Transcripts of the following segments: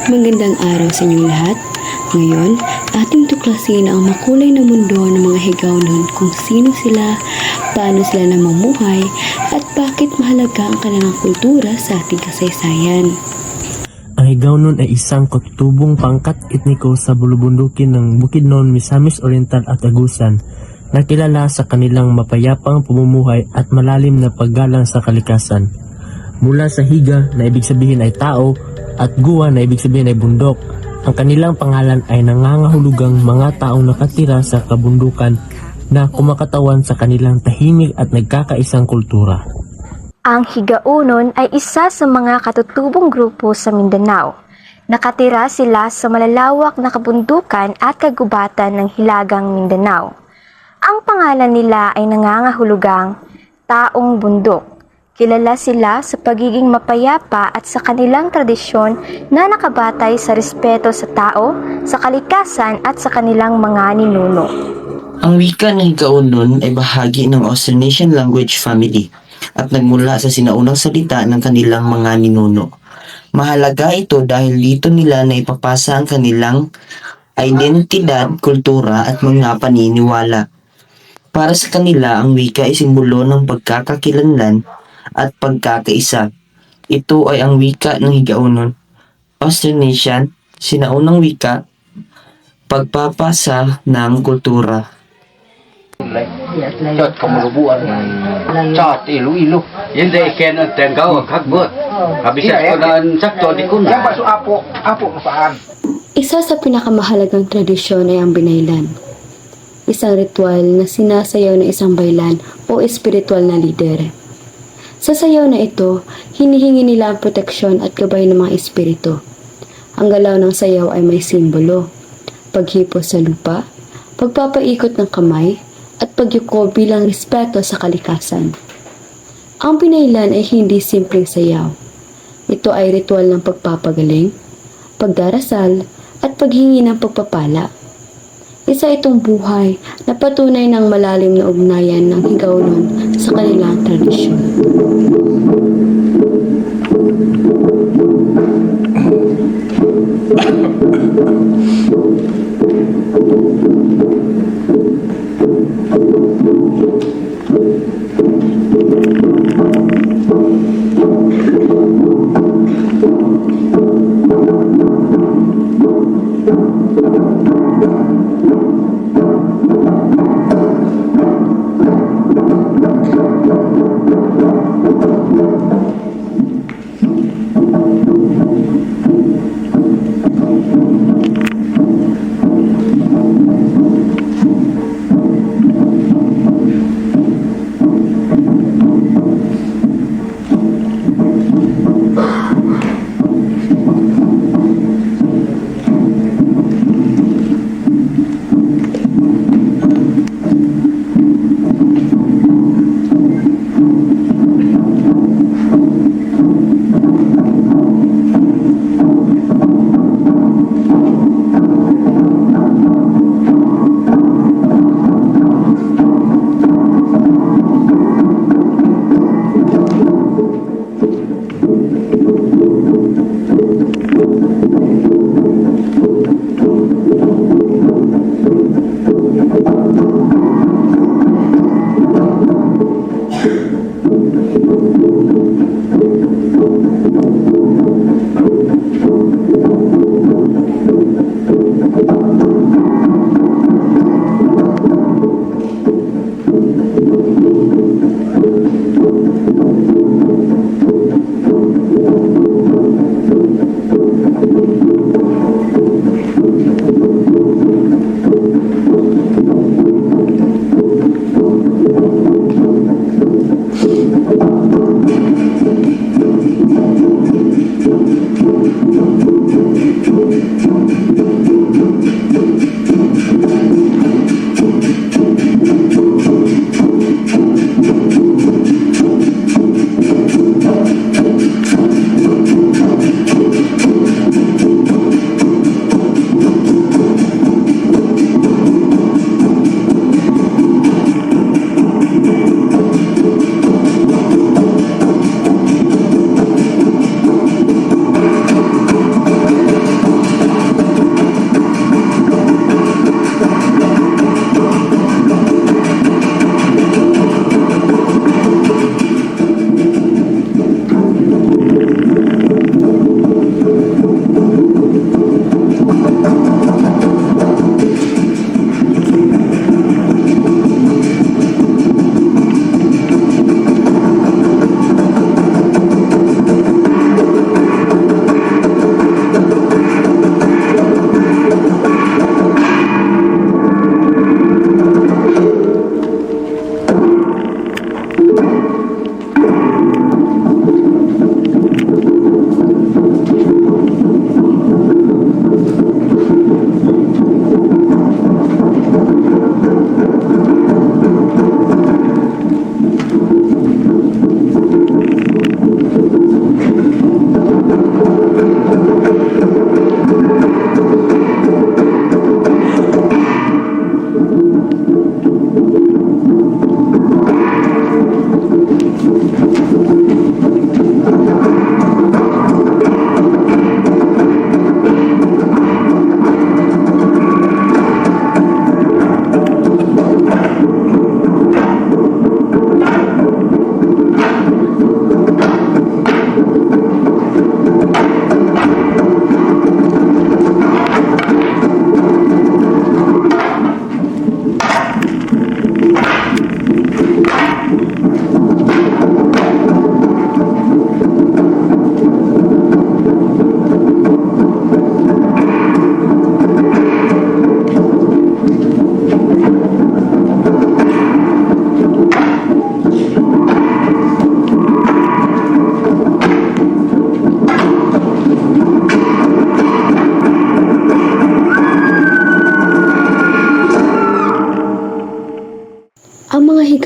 Magandang araw sa inyong lahat. Ngayon, ating tuklasin ang makulay na mundo ng mga Higaonon kung sino sila, paano sila namumuhay, at bakit mahalaga ang kanilang kultura sa ating kasaysayan. Ang Higaonon ay isang katutubong pangkat etniko sa bulubundukin ng Bukidnon, Misamis Oriental at Agusan, na kilala sa kanilang mapayapang pamumuhay at malalim na paggalang sa kalikasan. Mula sa Higa na ibig sabihin ay tao at Guwa na ibig sabihin ay bundok, ang kanilang pangalan ay nangangahulugang mga taong nakatira sa kabundukan na kumakatawan sa kanilang tahimik at nagkakaisang kultura. Ang Higaonon ay isa sa mga katutubong grupo sa Mindanao. Nakatira sila sa malalawak na kabundukan at kagubatan ng Hilagang Mindanao. Ang pangalan nila ay nangangahulugang taong bundok. Kilala sila sa pagiging mapayapa at sa kanilang tradisyon na nakabatay sa respeto sa tao, sa kalikasan at sa kanilang mga ninuno. Ang wika ng Higaonon ay bahagi ng Austronesian language family at nagmula sa sinaunang salita ng kanilang mga ninuno. Mahalaga ito dahil dito nila na ipapasa ang kanilang identidad, kultura at mga paniniwala. Para sa kanila, ang wika ay simbolo ng pagkakakilanlan at pagkakaisa. Ito ay ang wika ng Higaonon, Austronesian, sinaunang wika, pagpapasa ng kultura. Chot kamulubuan. Chot ilu-ilu. Yan day ken ang tenggaw kagbot. Habisat ko na sakto di ko na. Yan ba so apo na saan? Isa sa pinakamahalagang tradisyon ay ang binaylan. Isang ritual na sinasayaw ng isang baylan o espiritual na lider. Sa sayaw na ito, hinihingi nila ang proteksyon at gabay ng mga espiritu. Ang galaw ng sayaw ay may simbolo: paghipo sa lupa, pagpapaikot ng kamay, at pagyuko bilang respeto sa kalikasan. Ang binaylan ay hindi simpleng sayaw. Ito ay ritual ng pagpapagaling, pagdarasal, at paghingi ng pagpapala. Isa itong buhay na patunay ng malalim na ugnayan ng Higaonon sa kanilang tradisyon.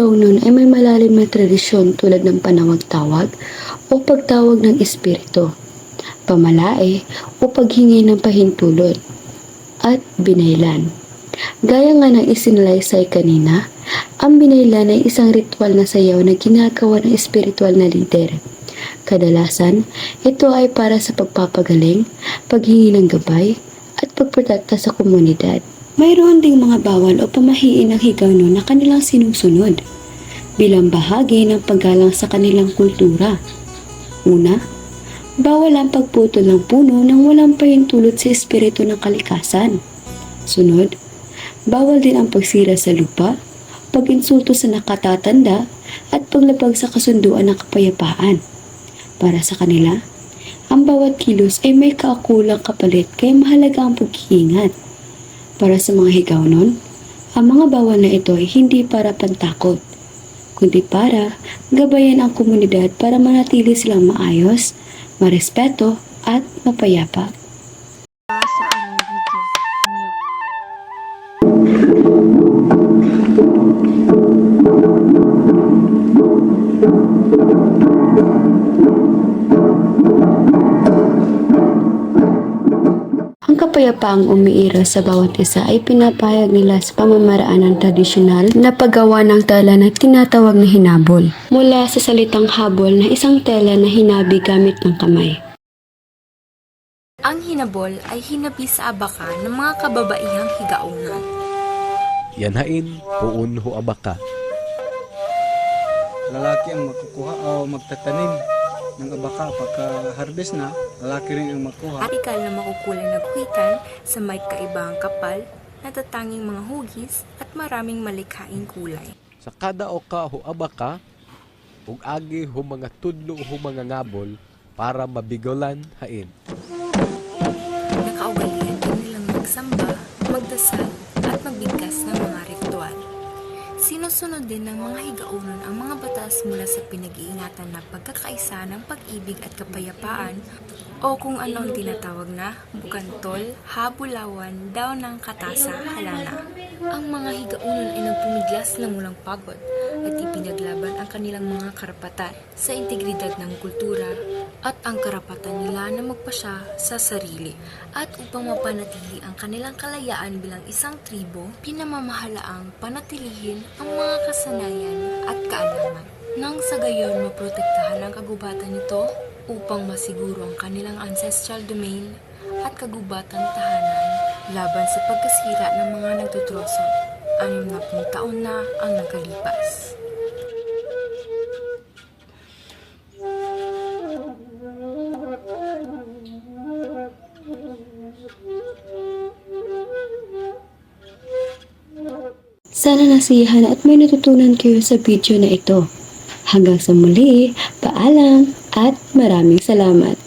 Higaonon ay may malalim na tradisyon tulad ng panawag-tawag o pagtawag ng espiritu, pamalae o paghingi ng pahintulot, at binaylan. Gaya nga ng isinalaysay kanina, ang binaylan ay isang ritual na sayaw na ginagawa ng espiritual na lider. Kadalasan, ito ay para sa pagpapagaling, paghingi ng gabay, at pagprotekta sa komunidad. Mayroon ding mga bawal o pamahiin ng Higaonon na kanilang sinusunod bilang bahagi ng paggalang sa kanilang kultura. Una, bawal ang pagputol ng puno nang walang pahintulot sa espiritu ng kalikasan. Sunod, bawal din ang pagsira sa lupa, pag-insulto sa nakatatanda, at paglabag sa kasunduan ng kapayapaan. Para sa kanila, ang bawat kilos ay may kaukulang kapalit kaya mahalaga ang pag-iingat. Para sa mga Higaonon, ang mga bawal na ito ay hindi para pantakot, kundi para gabayan ang komunidad para manatili silang maayos, marespeto at mapayapa. Sa aming video ninyo. Ang kapayapaang umiira sa bawat isa ay pinapahayag nila sa pamamaraan ng tradisyonal na paggawa ng tela na tinatawag na hinabol. Mula sa salitang habol na isang tela na hinabi gamit ng kamay. Ang hinabol ay hinabi sa abaka ng mga kababaihang Higaonon. Yanhain, puun ho abaka. Lalaki ang makukuha o magtatanim ng abaka pagka-harvest na, lalaki rin ang makuha. Artikal na makukulay na guhitan sa may kaibang kapal, natatanging mga hugis at maraming malikhaing kulay. Sa kada oka ho abaka, ug agi ho mga tudlo ho mga ngabol para mabigolan hain. Nakaugalian din nilang magsamba, magdasal at magbigkas ng mga ritual. Sinusunod din ng mga Higaonon ang mga batas mula sa pinag-iingatan na pagkakaisa ng pag-ibig at kapayapaan o kung ano ang tinatawag na bukantol, habulawan daw ng katasa halana. Ang mga Higaonon ay nagpumiglas ng walang pagod at ipinaglaban ang kanilang mga karapatan sa integridad ng kultura at ang karapatan nila na magpasya sa sarili. At upang mapanatili ang kanilang kalayaan bilang isang tribo, pinamamahalaang panatilihin ang mga kasanayan at kaalaman. Nang sa gayon maprotektahan ang kagubatan nito upang masiguro ang kanilang ancestral domain at kagubatan tahanan laban sa pagkasira ng mga nagtutroso. 60 taon na ang nakalipas. Sana nasiyahan at may natutunan kayo sa video na ito. Hanggang sa muli, paalam at maraming salamat.